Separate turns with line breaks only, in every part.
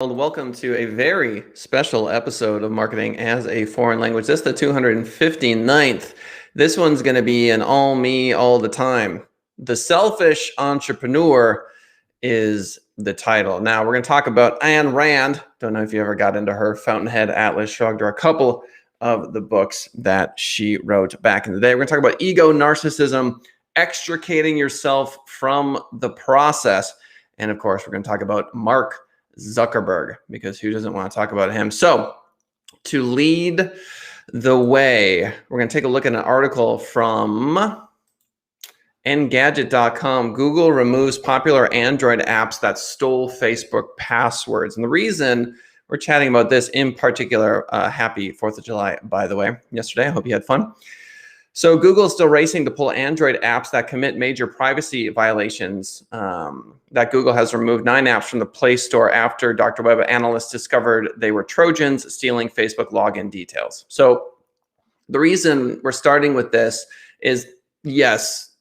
Welcome to a very special episode of Marketing as a Foreign Language. This is the 259th. This one's going to be an all me all the time. The Selfish Entrepreneur is the title. Now, we're going to talk about Ayn Rand. Don't know if you ever got into her Fountainhead, Atlas Shrugged, or a couple of the books that she wrote back in the day. We're going to talk about ego, narcissism, extricating yourself from the process. And of course, we're going to talk about Mark Zuckerberg, because who doesn't want to talk about him? So to lead the way, we're going to take a look at an article from Engadget.com. Google removes popular Android apps that stole Facebook passwords. And the reason we're chatting about this in particular, happy 4th of July, by the way, yesterday. I hope you had fun. So Google is still racing to pull Android apps that commit major privacy violations. That Google has removed 9 apps from the Play Store after Dr. Web analysts discovered they were Trojans stealing Facebook login details. So the reason we're starting with this is, yes,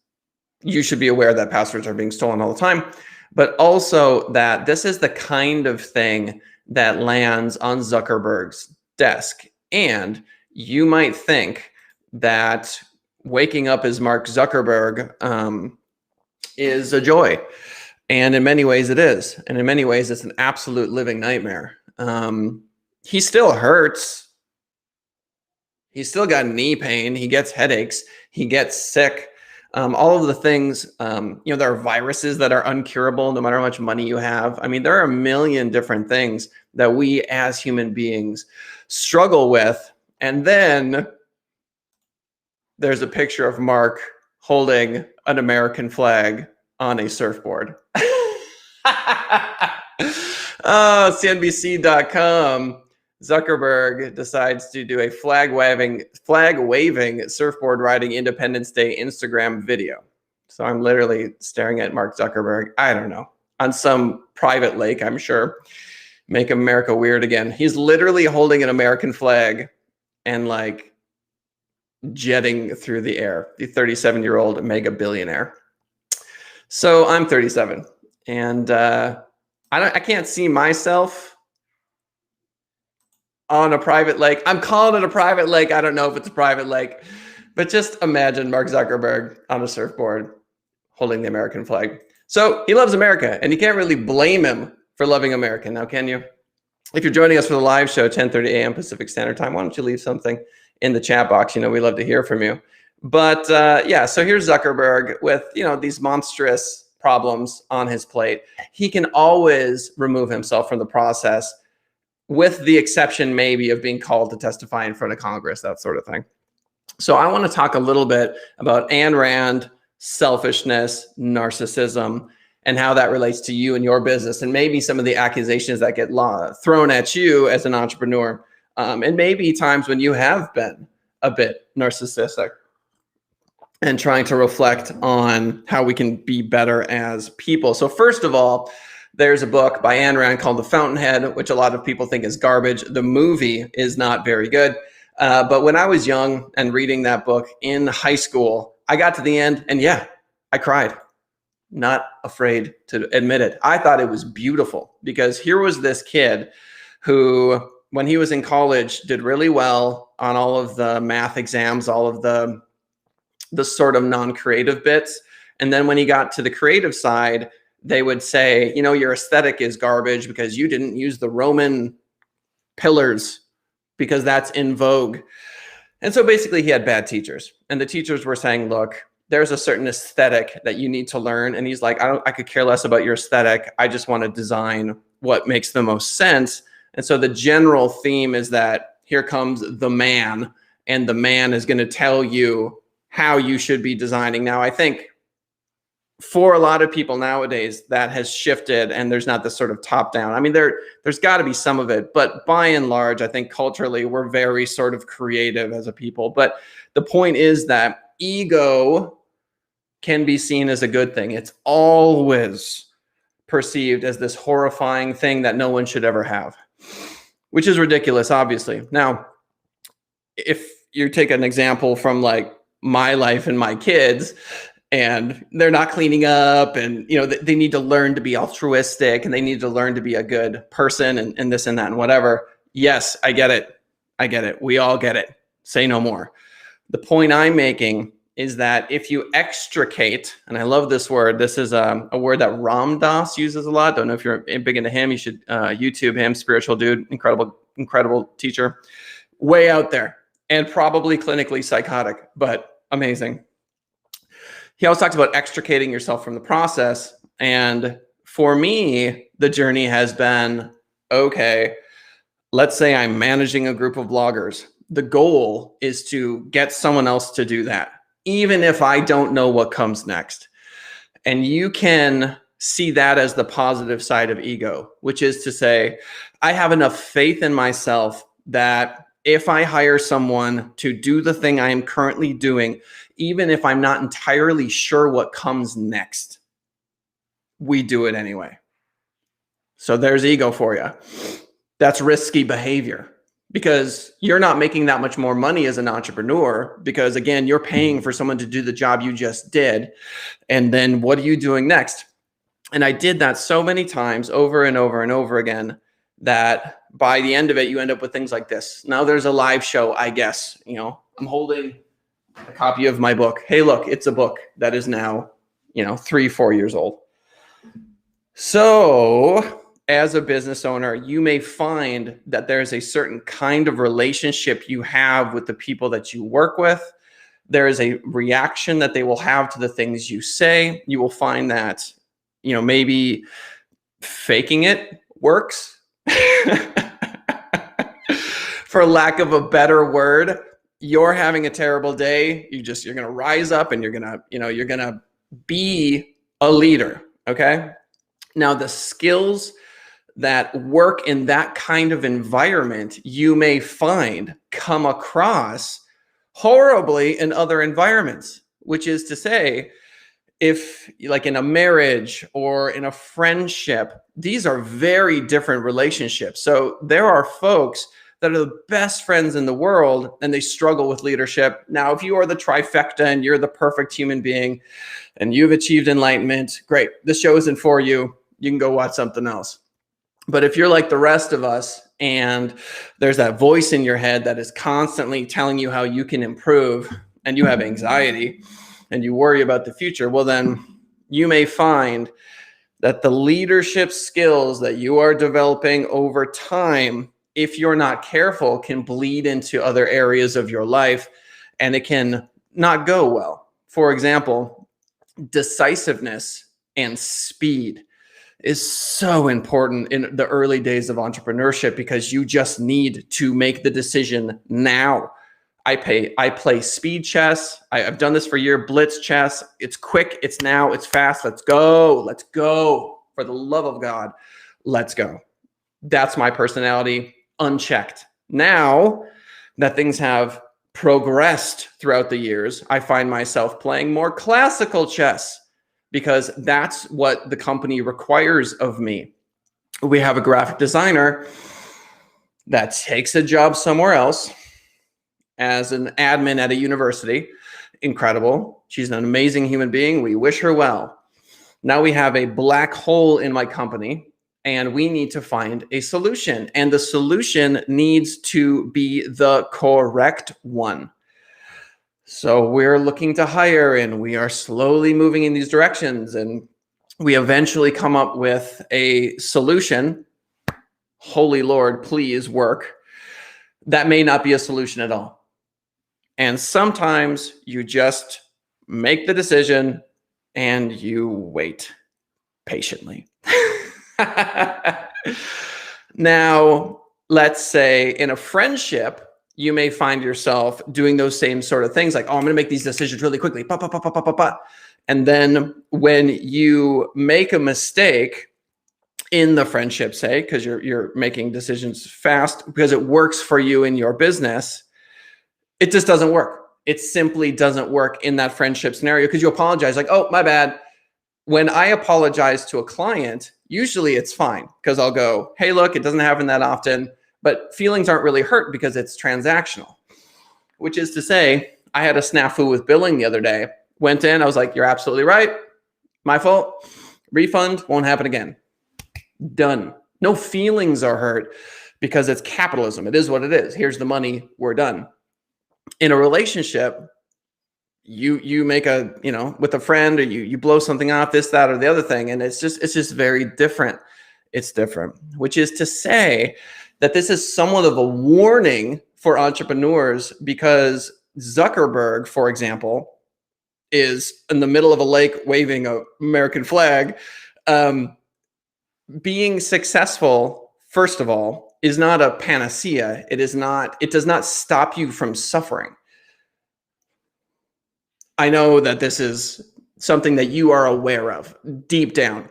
you should be aware that passwords are being stolen all the time, but also that this is the kind of thing that lands on Zuckerberg's desk. And you might think that waking up as Mark Zuckerberg is a joy. And in many ways it is. And in many ways it's an absolute living nightmare. He still hurts. He's still got knee pain. He gets headaches. He gets sick. All of the things, there are viruses that are uncurable no matter how much money you have. I mean, there are a million different things that we as human beings struggle with. And then there's a picture of Mark holding an American flag on a surfboard. CNBC.com. Zuckerberg decides to do a flag waving surfboard riding Independence Day Instagram video. So I'm literally staring at Mark Zuckerberg, I don't know, on some private lake, I'm sure. Make America weird again. He's literally holding an American flag and like jetting through the air, the 37-year-old mega billionaire. So I'm 37 and I can't see myself on a private lake. I'm calling it a private lake. I don't know if it's a private lake, but just imagine Mark Zuckerberg on a surfboard holding the American flag. So he loves America, and you can't really blame him for loving America now, can you? If you're joining us for the live show, 10:30 a.m. Pacific Standard Time, why don't you leave something in the chat box? We love to hear from you. But yeah, so here's Zuckerberg with, these monstrous problems on his plate. He can always remove himself from the process, with the exception maybe of being called to testify in front of Congress, that sort of thing. So I want to talk a little bit about Ayn Rand, selfishness, narcissism, and how that relates to you and your business, and maybe some of the accusations that get thrown at you as an entrepreneur, and maybe times when you have been a bit narcissistic, and trying to reflect on how we can be better as people. So first of all, there's a book by Ayn Rand called The Fountainhead, which a lot of people think is garbage. The movie is not very good. But when I was young and reading that book in high school, I got to the end and yeah, I cried. Not afraid to admit it. I thought it was beautiful because here was this kid who, when he was in college, did really well on all of the math exams, all of the sort of non-creative bits. And then when he got to the creative side, they would say, your aesthetic is garbage because you didn't use the Roman pillars because that's in vogue. And so basically he had bad teachers, and the teachers were saying, look, there's a certain aesthetic that you need to learn. And he's like, I could care less about your aesthetic. I just want to design what makes the most sense. And so the general theme is that here comes the man, and the man is going to tell you how you should be designing. Now, I think for a lot of people nowadays, that has shifted, and there's not this sort of top down. I mean, there's got to be some of it, but by and large, I think culturally we're very sort of creative as a people. But the point is that ego can be seen as a good thing. It's always perceived as this horrifying thing that no one should ever have, which is ridiculous, obviously. Now, if you take an example from like my life and my kids, and they're not cleaning up, and they need to learn to be altruistic, and they need to learn to be a good person, and this and that and whatever. Yes, I get it. We all get it. Say no more. The point I'm making is that if you extricate, and I love this word, this is a word that Ram Dass uses a lot. Don't know if you're big into him. You should YouTube him, spiritual dude, incredible teacher, way out there, and probably clinically psychotic, but amazing. He always talks about extricating yourself from the process. And for me, the journey has been, okay, let's say I'm managing a group of bloggers. The goal is to get someone else to do that, even if I don't know what comes next. And you can see that as the positive side of ego, which is to say, I have enough faith in myself that if I hire someone to do the thing I am currently doing, even if I'm not entirely sure what comes next, we do it anyway. So there's ego for you. That's risky behavior, because you're not making that much more money as an entrepreneur, because again, you're paying for someone to do the job you just did. And then what are you doing next? And I did that so many times over and over and over again that by the end of it, you end up with things like this. Now there's a live show, I guess. I'm holding a copy of my book. Hey, look, it's a book that is now, 3-4 years old. So as a business owner, you may find that there's a certain kind of relationship you have with the people that you work with. There is a reaction that they will have to the things you say. You will find that, maybe faking it works. For lack of a better word, you're having a terrible day. You're going to rise up and you're going to be a leader. Okay. Now the skills that work in that kind of environment, you may find come across horribly in other environments, which is to say, if like in a marriage or in a friendship, these are very different relationships. So there are folks that are the best friends in the world and they struggle with leadership. Now, if you are the trifecta and you're the perfect human being and you've achieved enlightenment, great. This show isn't for you. You can go watch something else. But if you're like the rest of us and there's that voice in your head that is constantly telling you how you can improve, and you have anxiety and you worry about the future, well, then you may find that the leadership skills that you are developing over time, if you're not careful, can bleed into other areas of your life and it can not go well. For example, decisiveness and speed is so important in the early days of entrepreneurship because you just need to make the decision now. I play speed chess. I've done this for a year, blitz chess. It's quick, it's now, it's fast. Let's go. For the love of God, let's go. That's my personality, unchecked. Now that things have progressed throughout the years, I find myself playing more classical chess because that's what the company requires of me. We have a graphic designer that takes a job somewhere else as an admin at a university. Incredible. She's an amazing human being. We wish her well. Now we have a black hole in my company and we need to find a solution. And the solution needs to be the correct one. So we're looking to hire and we are slowly moving in these directions. And we eventually come up with a solution. Holy Lord, please work. That may not be a solution at all. And sometimes you just make the decision and you wait patiently. Now, let's say in a friendship, you may find yourself doing those same sort of things like, oh, I'm going to make these decisions really quickly. And then when you make a mistake in the friendship, say, because you're making decisions fast because it works for you in your business, it just doesn't work. It simply doesn't work in that friendship scenario because you apologize like, oh, my bad. When I apologize to a client, usually it's fine because I'll go, hey, look, it doesn't happen that often, but feelings aren't really hurt because it's transactional, which is to say, I had a snafu with billing the other day Went in, I was like, you're absolutely right. My fault. Refund, won't happen again. Done. No feelings are hurt because it's capitalism. It is what it is. Here's the money, we're done. In a relationship, you make a, with a friend, or you blow something off, this, that, or the other thing, and it's just very different. It's different, which is to say that this is somewhat of a warning for entrepreneurs, because Zuckerberg, for example, is in the middle of a lake waving an American flag. Being successful, first of all, is not a panacea. It does not stop you from suffering. I know that this is something that you are aware of deep down.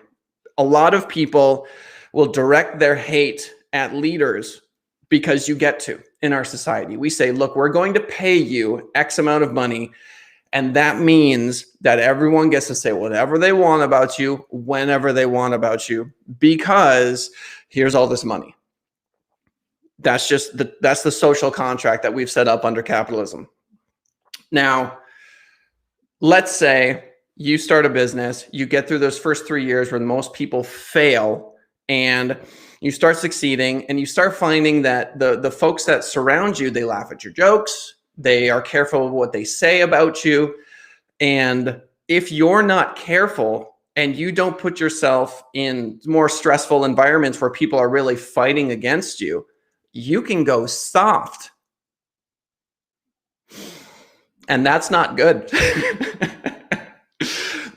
A lot of people will direct their hate at leaders because you get to in our society. We say, look, we're going to pay you X amount of money, and that means that everyone gets to say whatever they want about you, whenever they want about you, because here's all this money. That's the social contract that we've set up under capitalism. Now, let's say you start a business, you get through those first 3 years where most people fail, and you start succeeding, and you start finding that the folks that surround you, they laugh at your jokes. They are careful of what they say about you. And if you're not careful and you don't put yourself in more stressful environments where people are really fighting against you, you can go soft. And that's not good.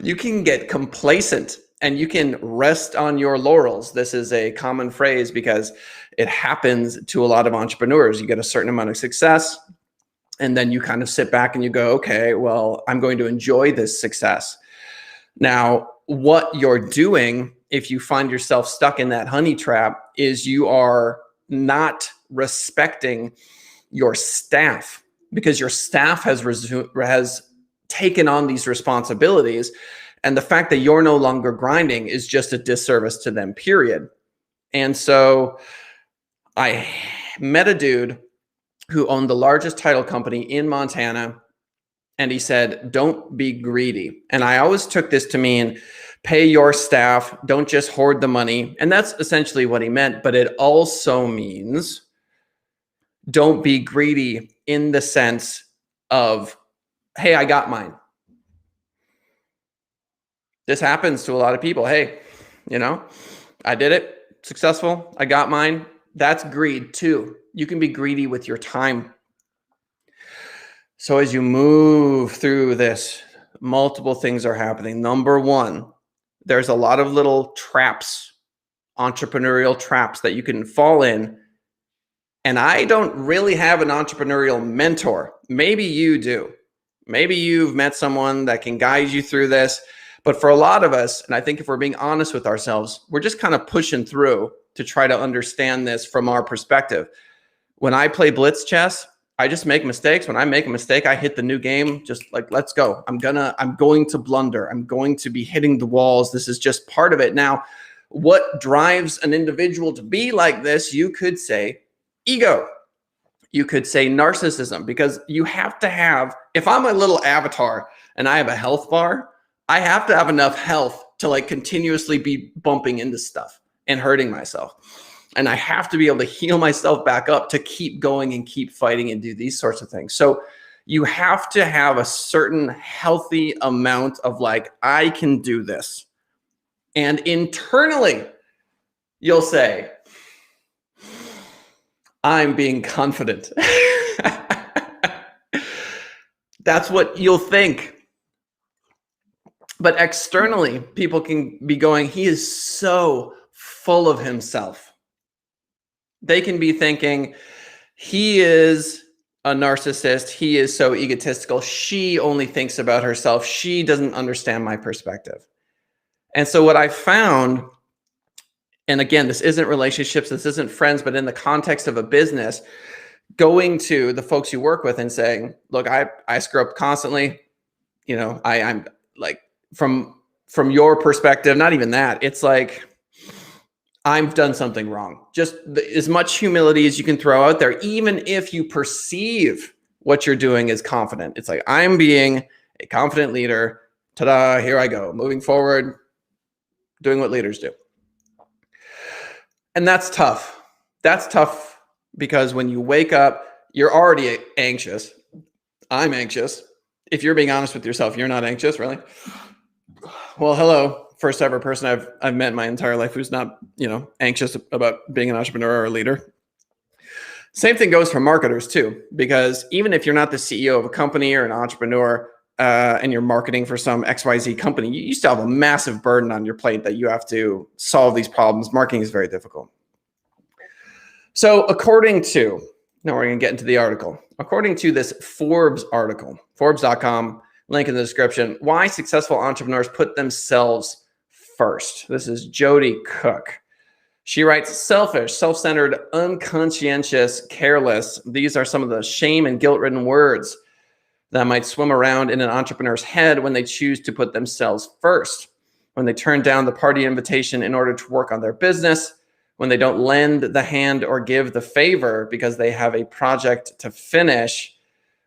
You can get complacent and you can rest on your laurels. This is a common phrase because it happens to a lot of entrepreneurs. You get a certain amount of success, and then you kind of sit back and you go, okay, well, I'm going to enjoy this success. Now, what you're doing, if you find yourself stuck in that honey trap, is you are not respecting your staff, because your staff has taken on these responsibilities. And the fact that you're no longer grinding is just a disservice to them, period. And so I met a dude who owned the largest title company in Montana. And he said, don't be greedy. And I always took this to mean pay your staff, don't just hoard the money. And that's essentially what he meant. But it also means don't be greedy in the sense of, hey, I got mine. This happens to a lot of people. Hey, I did it, successful, I got mine. That's greed too. You can be greedy with your time. So as you move through this, multiple things are happening. Number one, there's a lot of little traps, entrepreneurial traps that you can fall in. And I don't really have an entrepreneurial mentor. Maybe you do. Maybe you've met someone that can guide you through this. But for a lot of us, and I think if we're being honest with ourselves, we're just kind of pushing through to try to understand this from our perspective. When I play blitz chess, I just make mistakes. When I make a mistake, I hit the new game, just like, let's go. I'm going to blunder. I'm going to be hitting the walls. This is just part of it. Now, what drives an individual to be like this? You could say ego. You could say narcissism, because you have to have, if I'm a little avatar and I have a health bar, I have to have enough health to continuously be bumping into stuff and hurting myself. And I have to be able to heal myself back up to keep going and keep fighting and do these sorts of things. So you have to have a certain healthy amount of I can do this. And internally, you'll say, I'm being confident. That's what you'll think. But externally, people can be going, he is so full of himself. They can be thinking, he is a narcissist. He is so egotistical. She only thinks about herself. She doesn't understand my perspective. And so what I found, and again, this isn't relationships, this isn't friends, but in the context of a business, going to the folks you work with and saying, look, I screw up constantly. I'm like, from your perspective, not even that, it's like, I've done something wrong. Just as much humility as you can throw out there, even if you perceive what you're doing is confident. It's like, I'm being a confident leader. Ta-da, here I go, moving forward, doing what leaders do. And that's tough. That's tough because when you wake up, you're already anxious. I'm anxious. If you're being honest with yourself, you're not anxious, really? Well, hello. First ever person I've met in my entire life who's not, anxious about being an entrepreneur or a leader. Same thing goes for marketers too, because even if you're not the CEO of a company or an entrepreneur and you're marketing for some XYZ company, you still have a massive burden on your plate that you have to solve these problems. Marketing is very difficult. So now we're going to get into the article. According to this Forbes article, Forbes.com, link in the description, why successful entrepreneurs put themselves first. This is Jody Cook. She writes, selfish, self-centered, unconscientious, careless. These are some of the shame and guilt-ridden words that might swim around in an entrepreneur's head when they choose to put themselves first, when they turn down the party invitation in order to work on their business, when they don't lend the hand or give the favor because they have a project to finish,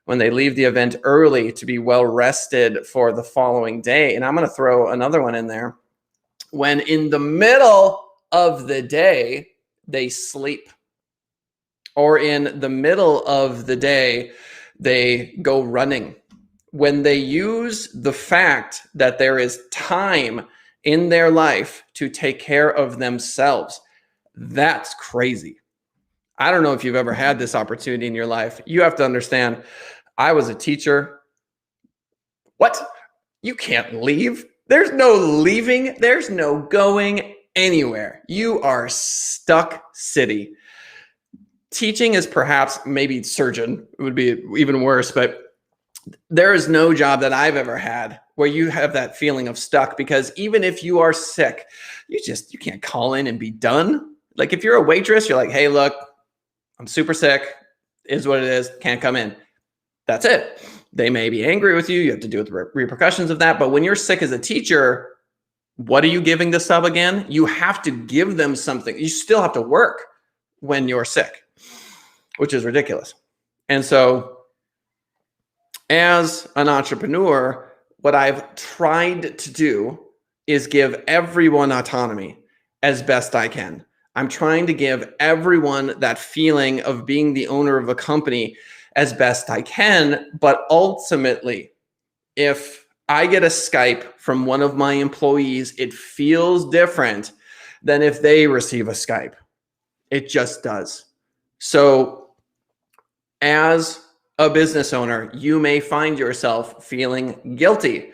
when they leave the event early to be well rested for the following day. And I'm going to throw another one in there. When in the middle of the day, they sleep. Or in the middle of the day, they go running. When they use the fact that there is time in their life to take care of themselves, that's crazy. I don't know if you've ever had this opportunity in your life. You have to understand, I was a teacher. What? You can't leave. There's no leaving. There's no going anywhere. You are stuck city. Teaching is perhaps, maybe surgeon would be even worse, but there is no job that I've ever had where you have that feeling of stuck, because even if you are sick, you can't call in and be done. Like if you're a waitress, you're like, hey, look, I'm super sick. Is what it is. Can't come in. That's it. They may be angry with you. You have to deal with the repercussions of that. But when you're sick as a teacher, what are you giving the sub again? You have to give them something. You still have to work when you're sick, which is ridiculous. And so as an entrepreneur, what I've tried to do is give everyone autonomy as best I can. I'm trying to give everyone that feeling of being the owner of a company as best I can. But ultimately, if I get a Skype from one of my employees, it feels different than if they receive a Skype. It just does. So as a business owner, you may find yourself feeling guilty,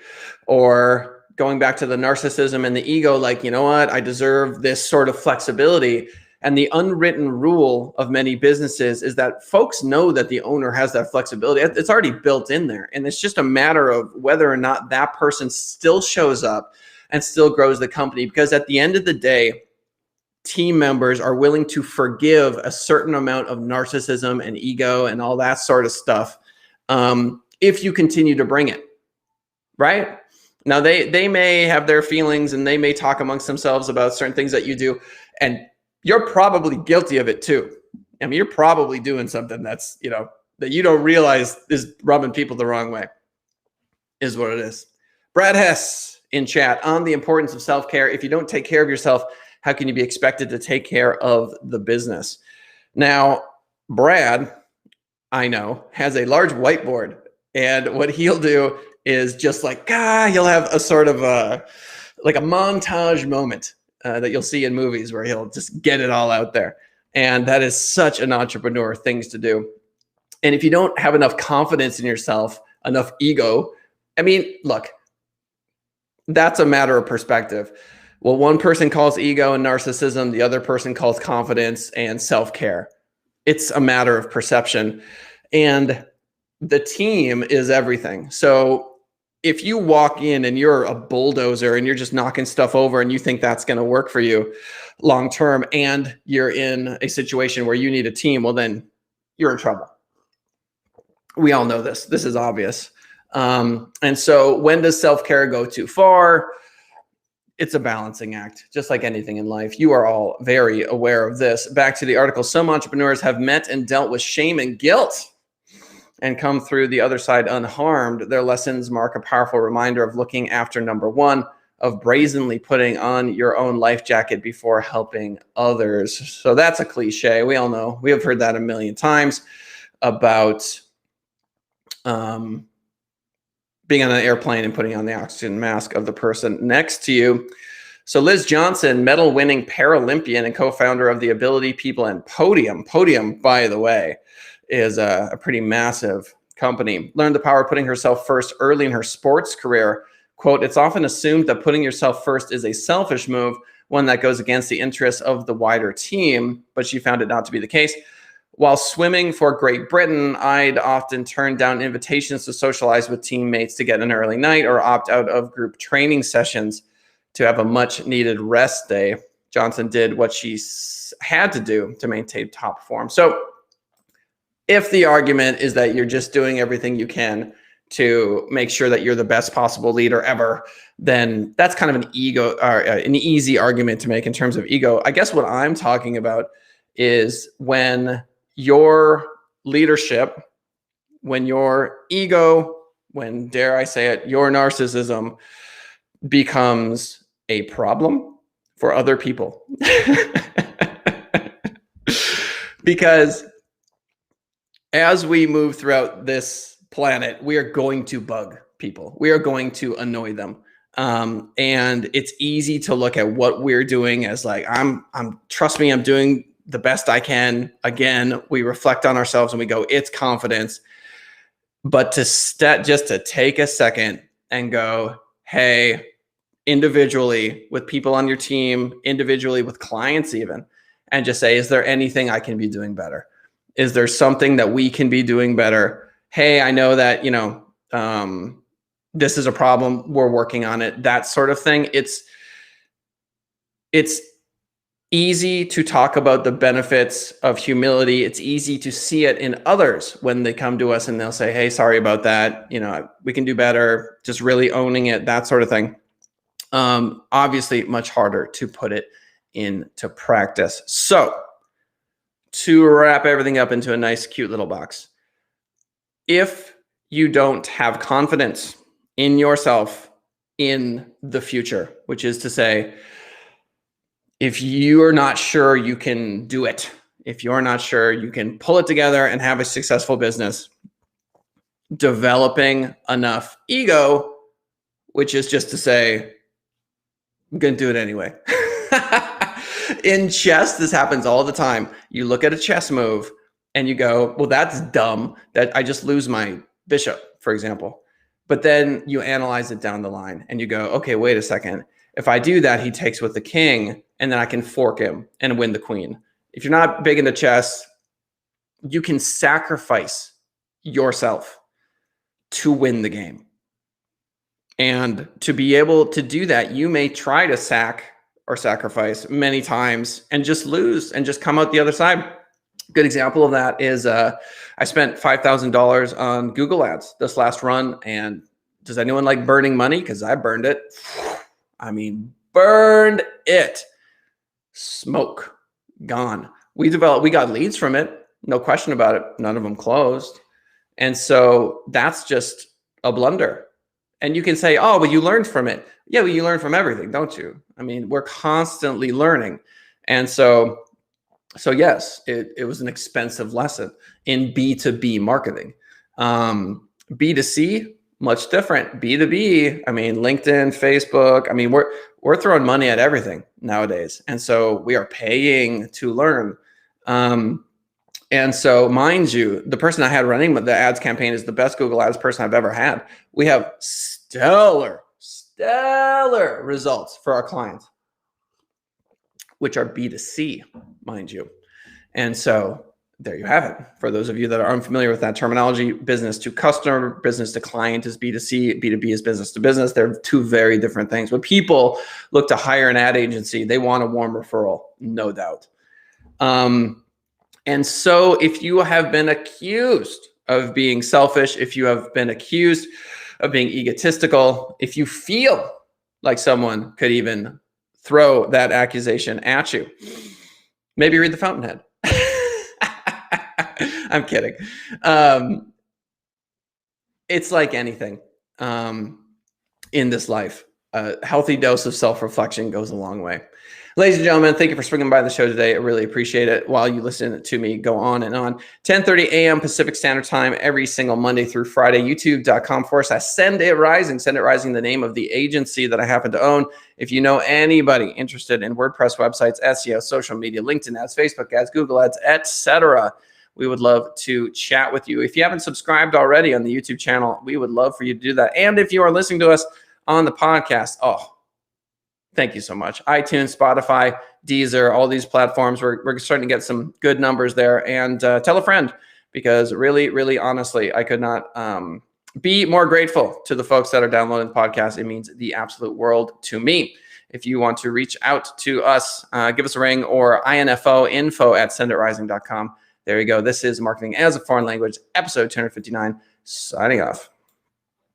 or going back to the narcissism and the ego, like, you know what, I deserve this sort of flexibility. And the unwritten rule of many businesses is that folks know that the owner has that flexibility. It's already built in there. And it's just a matter of whether or not that person still shows up and still grows the company. Because at the end of the day, team members are willing to forgive a certain amount of narcissism and ego and all that sort of stuff if you continue to bring it, right? Now, they may have their feelings and they may talk amongst themselves about certain things that you do, and you're probably guilty of it too. I mean, you're probably doing something that's, that you don't realize is rubbing people the wrong way, is what it is. Brad Hess in chat on the importance of self-care. If you don't take care of yourself, how can you be expected to take care of the business? Now, Brad, I know, has a large whiteboard, and what he'll do is just like, he'll have a sort of like a montage moment that you'll see in movies where he'll just get it all out there. And that is such an entrepreneur things to do. And if you don't have enough confidence in yourself, enough ego, I mean, look, that's a matter of perspective. Well, one person calls ego and narcissism, the other person calls confidence and self-care. It's a matter of perception. And the team is everything. So if you walk in and you're a bulldozer and you're just knocking stuff over and you think that's going to work for you long term, and you're in a situation where you need a team, well, then you're in trouble. We all know this. This is obvious. And so when does self-care go too far? It's a balancing act, just like anything in life. You are all very aware of this. Back to the article. Some entrepreneurs have met and dealt with shame and guilt and come through the other side unharmed, their lessons mark a powerful reminder of looking after number one, of brazenly putting on your own life jacket before helping others. So that's a cliche. We all know, we have heard that a million times about being on an airplane and putting on the oxygen mask of the person next to you. So Liz Johnson, medal-winning Paralympian and co-founder of the Ability People and Podium. Podium, by the way, is a pretty massive company. Learned the power of putting herself first early in her sports career. Quote, it's often assumed that putting yourself first is a selfish move, one that goes against the interests of the wider team, but she found it not to be the case. While swimming for Great Britain, I'd often turn down invitations to socialize with teammates to get an early night or opt out of group training sessions to have a much needed rest day. Johnson did what she had to do to maintain top form. So if the argument is that you're just doing everything you can to make sure that you're the best possible leader ever, then that's kind of an ego or an easy argument to make in terms of ego. I guess what I'm talking about is when your leadership, when your ego, when, dare I say it, your narcissism becomes a problem for other people. Because as we move throughout this planet, we are going to bug people. We are going to annoy them. And it's easy to look at what we're doing as like, trust me, I'm doing the best I can. Again, we reflect on ourselves and we go, it's confidence. But just to take a second and go, hey, individually with people on your team, individually with clients even, and just say, is there anything I can be doing better? Is there something that we can be doing better? Hey, I know that, this is a problem. We're working on it. That sort of thing. It's easy to talk about the benefits of humility. It's easy to see it in others when they come to us and they'll say, hey, sorry about that. We can do better. Just really owning it, that sort of thing. Obviously much harder to put it into practice. So to wrap everything up into a nice, cute little box, if you don't have confidence in yourself in the future, which is to say, if you're not sure you can do it, if you're not sure you can pull it together and have a successful business, developing enough ego, which is just to say, I'm going to do it anyway. In chess, this happens all the time. You look at a chess move and you go, well, that's dumb that I just lose my bishop, for example. But then you analyze it down the line and you go, okay, wait a second. If I do that, he takes with the king and then I can fork him and win the queen. If you're not big into chess, you can sacrifice yourself to win the game. And to be able to do that, you may try to sacrifice many times and just lose and just come out the other side. Good example of that is I spent $5,000 on Google ads this last run. And does anyone like burning money? Because I burned it. I mean, burned it. Smoke, gone. We got leads from it. No question about it. None of them closed. And so that's just a blunder. And you can say, oh, but you learned from it. Yeah, well, you learn from everything, don't you? I mean, we're constantly learning. And so yes, it was an expensive lesson in B2B marketing. B2C, much different. B2B, I mean, LinkedIn, Facebook, I mean, we're throwing money at everything nowadays. And so we are paying to learn. And so mind you, the person I had running the ads campaign is the best Google Ads person I've ever had. We have stellar results for our clients, which are B2C, mind you. And so there you have it. For those of you that are unfamiliar with that terminology, business to customer, business to client is B2C, B2B is business to business. They're two very different things. When people look to hire an ad agency, they want a warm referral, no doubt. And so if you have been accused of being selfish, if you have been accused of being egotistical, if you feel like someone could even throw that accusation at you, maybe read The Fountainhead. I'm kidding. it's like anything in this life. A healthy dose of self-reflection goes a long way. Ladies and gentlemen, thank you for swinging by the show today. I really appreciate it. While you listen to me go on and on, 10:30 a.m. Pacific Standard Time every single Monday through Friday, youtube.com/Send It Rising. Send It Rising, the name of the agency that I happen to own. If you know anybody interested in WordPress websites, SEO, social media, LinkedIn ads, Facebook ads, Google ads, etc., we would love to chat with you. If you haven't subscribed already on the YouTube channel, we would love for you to do that. And if you are listening to us on the podcast, thank you so much. iTunes, Spotify, Deezer, all these platforms, we're starting to get some good numbers there. And tell a friend, because really, really, honestly, I could not be more grateful to the folks that are downloading the podcast. It means the absolute world to me. If you want to reach out to us, give us a ring, or info@senditrising.com. There you go. This is Marketing as a Foreign Language, episode 259, signing off.